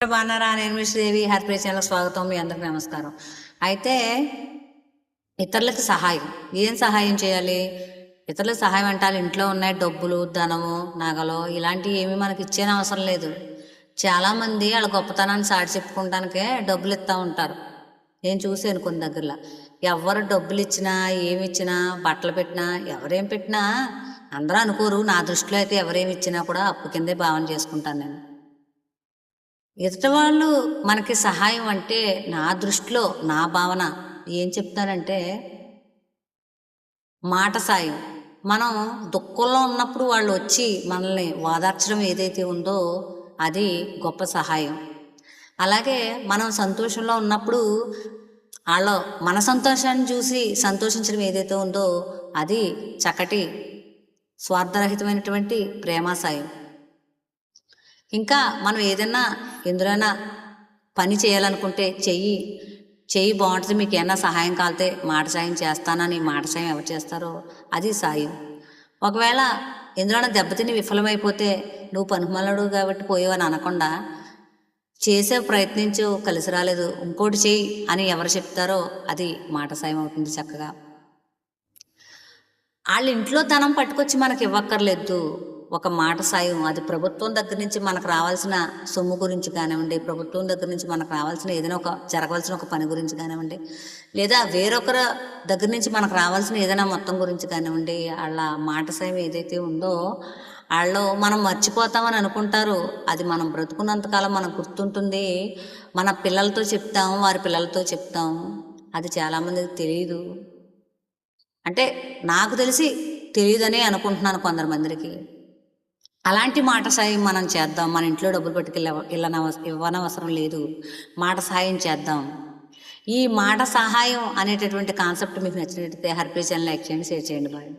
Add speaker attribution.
Speaker 1: బాగున్నారా? నేను మీ Sridevi. Happy channel స్వాగతం. మీ అందరికి నమస్కారం. అయితే ఇతరులకు సహాయం, ఏం సహాయం చేయాలి? ఇతరులకు సహాయం అంటే ఇంట్లో ఉన్నాయి డబ్బులు, ధనము, నగలు ఇలాంటివి ఏమీ మనకి ఇచ్చేన అవసరం లేదు. చాలామంది వాళ్ళ గొప్పతనాన్ని సాటి చెప్పుకోవడానికే డబ్బులు ఇస్తూ ఉంటారు. నేను చూసాను కొన్ని దగ్గరలో. ఎవరు డబ్బులు ఇచ్చినా, ఏమి ఇచ్చినా, బట్టలు పెట్టినా, ఎవరేం పెట్టినా అందరూ అనుకోరు. నా దృష్టిలో అయితే ఎవరేమి ఇచ్చినా కూడా అప్పు కిందే భావన చేసుకుంటాను నేను. ఎదుటి వాళ్ళు మనకి సహాయం అంటే నా దృష్టిలో నా భావన ఏం చెప్తానంటే మాట సాయం. మనం దుఃఖంలో ఉన్నప్పుడు వాళ్ళు వచ్చి మనల్ని ఓదార్చడం ఏదైతే ఉందో అది గొప్ప సహాయం. అలాగే మనం సంతోషంలో ఉన్నప్పుడు వాళ్ళు మన సంతోషాన్ని చూసి సంతోషించడం ఏదైతే ఉందో అది చక్కటి స్వార్థరహితమైనటువంటి ప్రేమ సాయం. ఇంకా మనం ఏదైనా ఎందులోనైనా పని చేయాలనుకుంటే చెయ్యి బాగుంటుంది, మీకు ఏమన్నా సహాయం కాలితే మాట సాయం చేస్తానని మాట సాయం ఎవరు చేస్తారో అది సాయం. ఒకవేళ ఎందులోనైనా దెబ్బతిని విఫలమైపోతే నువ్వు పనికిమాలడు కాబట్టి పోయేవని అనకుండా చేసే ప్రయత్నించు, కలిసి రాలేదు, ఇంకోటి చెయ్యి అని ఎవరు చెప్తారో అది మాట సాయం అవుతుంది. చక్కగా వాళ్ళ ఇంట్లో ధనం పట్టుకొచ్చి మనకి ఇవ్వక్కర్లేదు, ఒక మాట సాయం. అది ప్రభుత్వం దగ్గర నుంచి మనకు రావాల్సిన సొమ్ము గురించి కానివ్వండి, ప్రభుత్వం దగ్గర నుంచి మనకు రావాల్సిన ఏదైనా జరగవలసిన ఒక పని గురించి కానివ్వండి, లేదా వేరొకరి దగ్గర నుంచి మనకు రావాల్సిన ఏదైనా మొత్తం గురించి కానివ్వండి, వాళ్ళ మాట సాయం ఏదైతే ఉందో వాళ్ళు మనం మర్చిపోతామని అనుకుంటారు. అది మనం బ్రతుకున్నంతకాలం మనకు గుర్తుంటుంది. మన పిల్లలతో చెప్తాము, వారి పిల్లలతో చెప్తాము. అది చాలామందికి తెలియదు. అంటే నాకు తెలిసి తెలియదనే అనుకుంటున్నాను కొందరు. అలాంటి మాట సాయం మనం చేద్దాం. మన ఇంట్లో డబ్బులు ఇవ్వనవసరం లేదు, మాట సహాయం చేద్దాం. ఈ మాట సహాయం అనేటటువంటి కాన్సెప్ట్ మీకు నచ్చినట్లయితే హ్యాపీ ఛానల్ లైక్ చేయండి, షేర్ చేయండి. బాయ్.